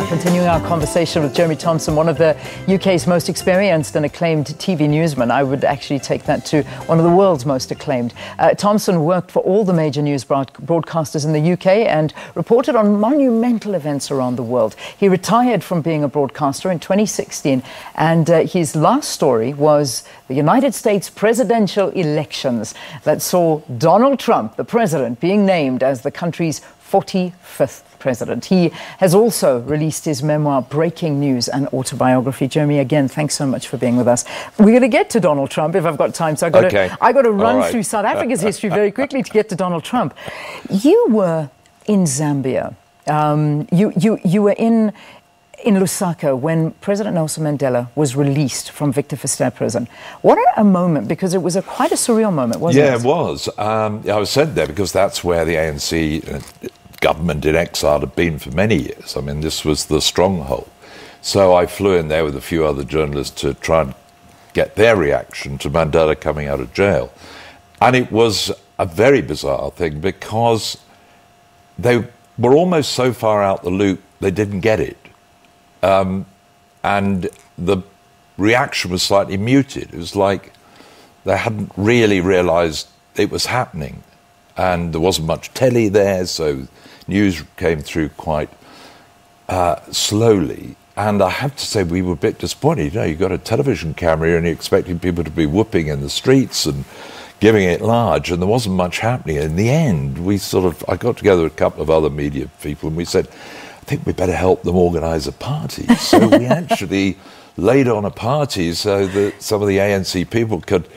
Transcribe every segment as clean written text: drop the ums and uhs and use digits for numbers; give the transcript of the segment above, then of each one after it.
Continuing our conversation with Jeremy Thompson, one of the UK's most experienced and acclaimed TV newsmen. I would actually take that to one of the world's most acclaimed. Thompson worked for all the major news broadcasters in the UK and reported on monumental events around the world. He retired from being a broadcaster in 2016, and his last story was the United States presidential elections that saw Donald Trump, the president, being named as the country's 45th president. He has also released his memoir, Breaking News, and autobiography. Jeremy, again, thanks so much for being with us. We're going to get to Donald Trump if I've got time, so I got to run through South Africa's history very quickly to get to Donald Trump. You were in Zambia. You were in Lusaka when President Nelson Mandela was released from Victor Verster prison. What a moment, because it was quite a surreal moment, wasn't it? Yeah, it was. I was sent there because that's where the ANC government in exile had been for many years. I mean, this was the stronghold. So I flew in there with a few other journalists to try and get their reaction to Mandela coming out of jail. And it was a very bizarre thing because they were almost so far out the loop they didn't get it. And the reaction was slightly muted. It was like they hadn't really realised it was happening. And there wasn't much telly there, so news came through quite slowly. And I have to say, we were a bit disappointed. You know, you've got a television camera and you're expecting people to be whooping in the streets and giving it large, and there wasn't much happening. In the end, I got together with a couple of other media people and we said, I think we better help them organise a party. So we actually laid on a party so that some of the ANC people could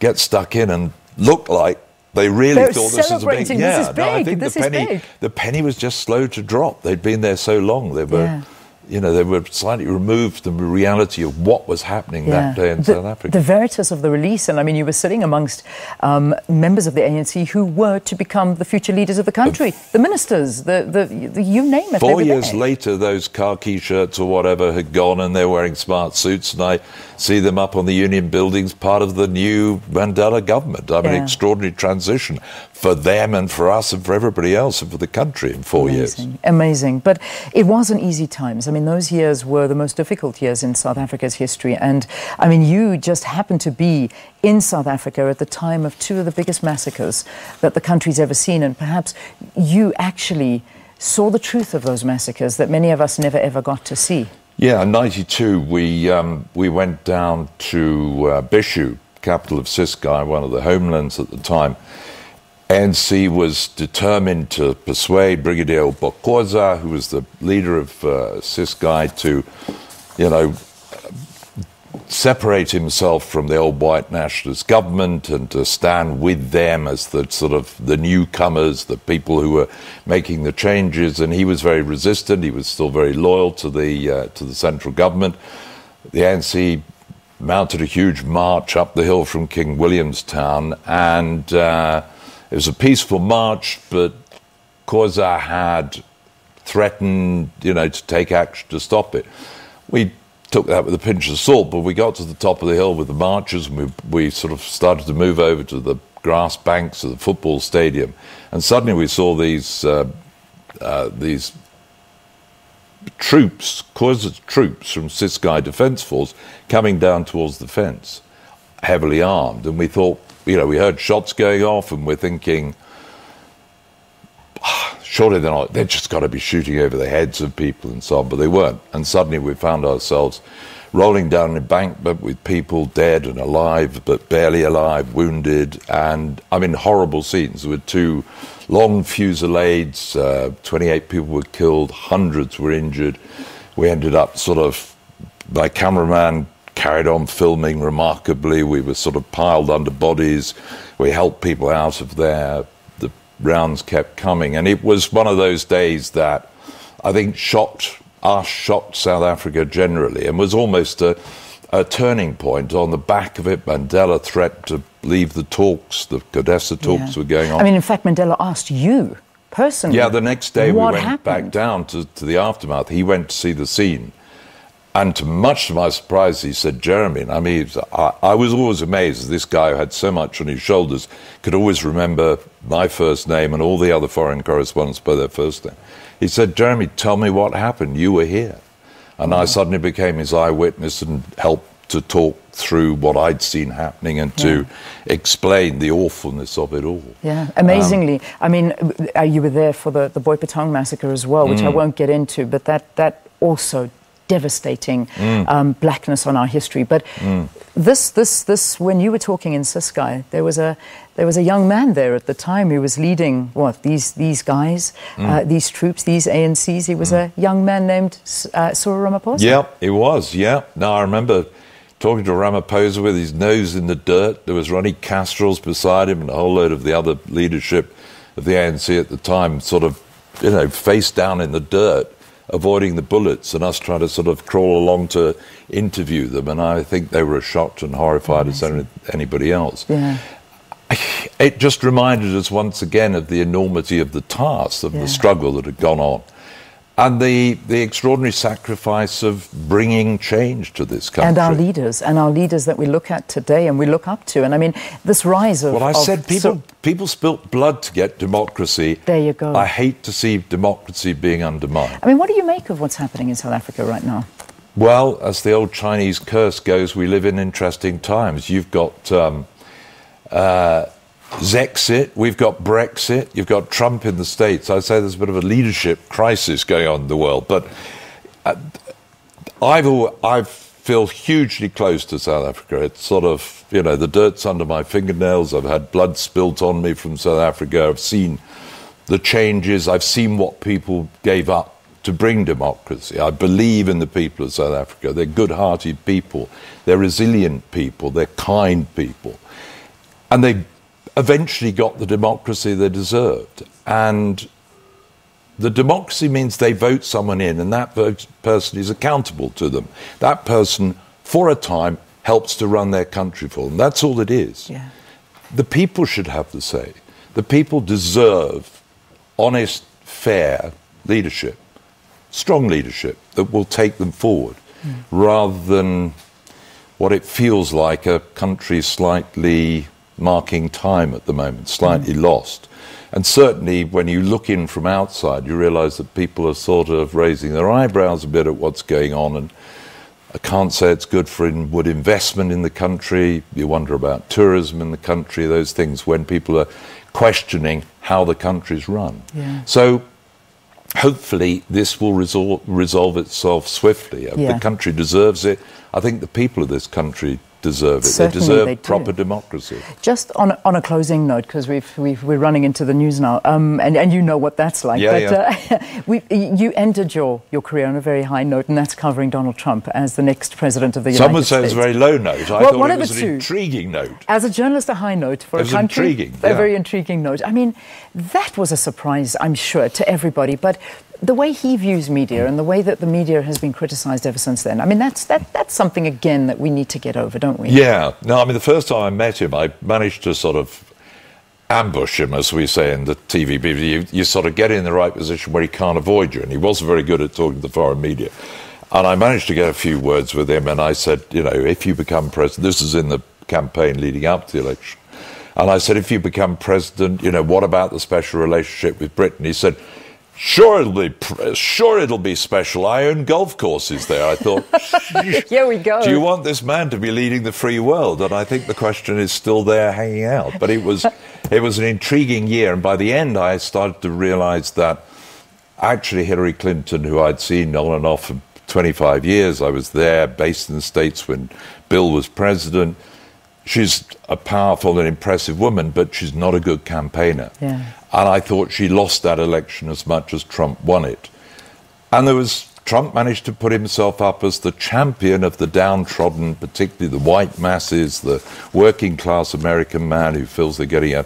get stuck in and look like they really thought this was a big... Yeah, this is big. No, I think the penny was just slow to drop. They'd been there so long. They were, they were slightly removed from the reality of what was happening that day in South Africa. The veritas of the release, and I mean, you were sitting amongst members of the ANC who were to become the future leaders of the country, the ministers, the you name it. 4 years later, those khaki shirts or whatever had gone, and they're wearing smart suits, and I see them up on the Union buildings, part of the new Mandela government. I mean, extraordinary transition for them and for us and for everybody else and for the country in 4 years. Amazing. But it wasn't easy times. I mean, those years were the most difficult years in South Africa's history. And, I mean, you just happened to be in South Africa at the time of two of the biggest massacres that the country's ever seen. And perhaps you actually saw the truth of those massacres that many of us never, ever got to see. Yeah, in '92, we went down to Bishu, capital of Ciskei, one of the homelands at the time. ANC was determined to persuade Brigadier Bokoza, who was the leader of Ciskei, to, separate himself from the old white nationalist government and to stand with them as the sort of the newcomers, the people who were making the changes. And he was very resistant. He was still very loyal to the central government. The ANC mounted a huge march up the hill from King Williamstown, and it was a peaceful march, but Koza had threatened, to take action to stop it. We took that with a pinch of salt, but we got to the top of the hill with the marchers, and we sort of started to move over to the grass banks of the football stadium, and suddenly we saw these troops, Koza's troops from Ciskei Defence Force, coming down towards the fence, heavily armed, and we thought, we heard shots going off, and we're thinking, surely they've just got to be shooting over the heads of people and so on, but they weren't. And suddenly we found ourselves rolling down an embankment with people dead and alive, but barely alive, wounded, and, I mean, horrible scenes. There were two long fusillades, 28 people were killed, hundreds were injured. We ended up my cameraman carried on filming remarkably. We were sort of piled under bodies. We helped people out of there. The rounds kept coming. And it was one of those days that I think shocked South Africa generally, and was almost a turning point. On the back of it, Mandela threatened to leave the talks. The CODESA talks were going on. I mean, in fact, Mandela asked you personally. Yeah, the next day we went back down to the aftermath. He went to see the scene. And much to my surprise, he said, Jeremy, and I mean, I was always amazed. This guy who had so much on his shoulders could always remember my first name and all the other foreign correspondents by their first name. He said, Jeremy, tell me what happened. You were here. And I suddenly became his eyewitness and helped to talk through what I'd seen happening and to explain the awfulness of it all. Yeah, amazingly. I mean, you were there for the Boipatong Massacre as well, which I won't get into, but that also devastating blackness on our history. But this, when you were talking in Ciskei, there was a young man there at the time who was leading these guys, these troops, these ANCs. He was a young man named Cyril Ramaphosa. Yeah, he was. Yeah. Now I remember talking to Ramaphosa with his nose in the dirt. There was Ronnie Castro's beside him and a whole load of the other leadership of the ANC at the time, sort of, face down in the dirt, avoiding the bullets, and us trying to sort of crawl along to interview them. And I think they were as shocked and horrified as anybody else. Yeah. It just reminded us once again of the enormity of the task, of the struggle that had gone on, and the extraordinary sacrifice of bringing change to this country. And our leaders that we look at today and we look up to. And I mean, this rise of... Well, I said people spilt blood to get democracy. There you go. I hate to see democracy being undermined. I mean, what do you make of what's happening in South Africa right now? Well, as the old Chinese curse goes, we live in interesting times. You've got Zexit, we've got Brexit, you've got Trump in the States. I'd say there's a bit of a leadership crisis going on in the world. But I feel hugely close to South Africa. It's sort of, the dirt's under my fingernails. I've had blood spilt on me from South Africa. I've seen the changes. I've seen what people gave up to bring democracy. I believe in the people of South Africa. They're good-hearted people. They're resilient people. They're kind people. And they eventually got the democracy they deserved. And the democracy means they vote someone in, and that person is accountable to them. That person, for a time, helps to run their country for them. That's all it is. Yeah. The people should have the say. The people deserve honest, fair leadership, strong leadership that will take them forward, rather than what it feels like a country slightly marking time at the moment, slightly lost. And certainly when you look in from outside, you realise that people are sort of raising their eyebrows a bit at what's going on. And I can't say it's good for inward investment in the country. You wonder about tourism in the country, those things, when people are questioning how the country's run. Yeah. So hopefully this will resolve itself swiftly. The country deserves it. I think the people of this country deserve it. Certainly they deserve they proper democracy. Just on a closing note, because we're running into the news now, and you know what that's like. You ended your career on a very high note, and that's covering Donald Trump as the next president of the United States. Some would say it's a very low note. I thought it was an intriguing note. As a journalist, a high note for a country. Intriguing, a very intriguing note. I mean, that was a surprise, I'm sure, to everybody. But the way he views media and the way that the media has been criticised ever since then, I mean, that's something, again, that we need to get over, don't we? Yeah. No, I mean, the first time I met him, I managed to sort of ambush him, as we say in the TV business. You sort of get in the right position where he can't avoid you, and he wasn't very good at talking to the foreign media. And I managed to get a few words with him, and I said, if you become president, this is in the campaign leading up to the election, and I said, if you become president, what about the special relationship with Britain? He said, Sure, it'll be special. I own golf courses there. I thought, here we go. Do you want this man to be leading the free world? And I think the question is still there hanging out. But it was an intriguing year. And by the end, I started to realise that actually Hillary Clinton, who I'd seen on and off for 25 years, I was there, based in the States when Bill was president. She's a powerful and impressive woman, but she's not a good campaigner. Yeah. And I thought she lost that election as much as Trump won it. And Trump managed to put himself up as the champion of the downtrodden, particularly the white masses, the working class American man who feels they're getting a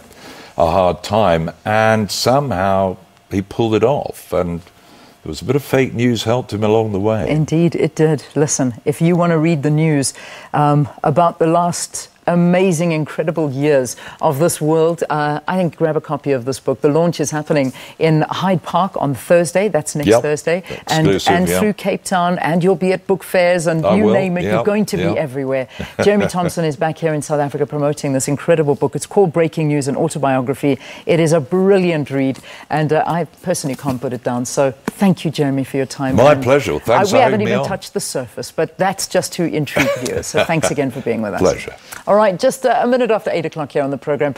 hard time. And somehow he pulled it off. And there was a bit of fake news helped him along the way. Indeed, it did. Listen, if you want to read the news about the last amazing, incredible years of this world. I think grab a copy of this book. The launch is happening in Hyde Park on Thursday. That's next Thursday. And through Cape Town. And you'll be at book fairs and you name it. You're going to be everywhere. Jeremy Thompson is back here in South Africa promoting this incredible book. It's called Breaking News, an autobiography. It is a brilliant read. And I personally can't put it down. So thank you, Jeremy, for your time. My pleasure. Thanks for having me on. We haven't even touched the surface, but that's just to intrigue viewers. So thanks again for being with us. Pleasure. All right, just a minute after 8 o'clock here on the programme.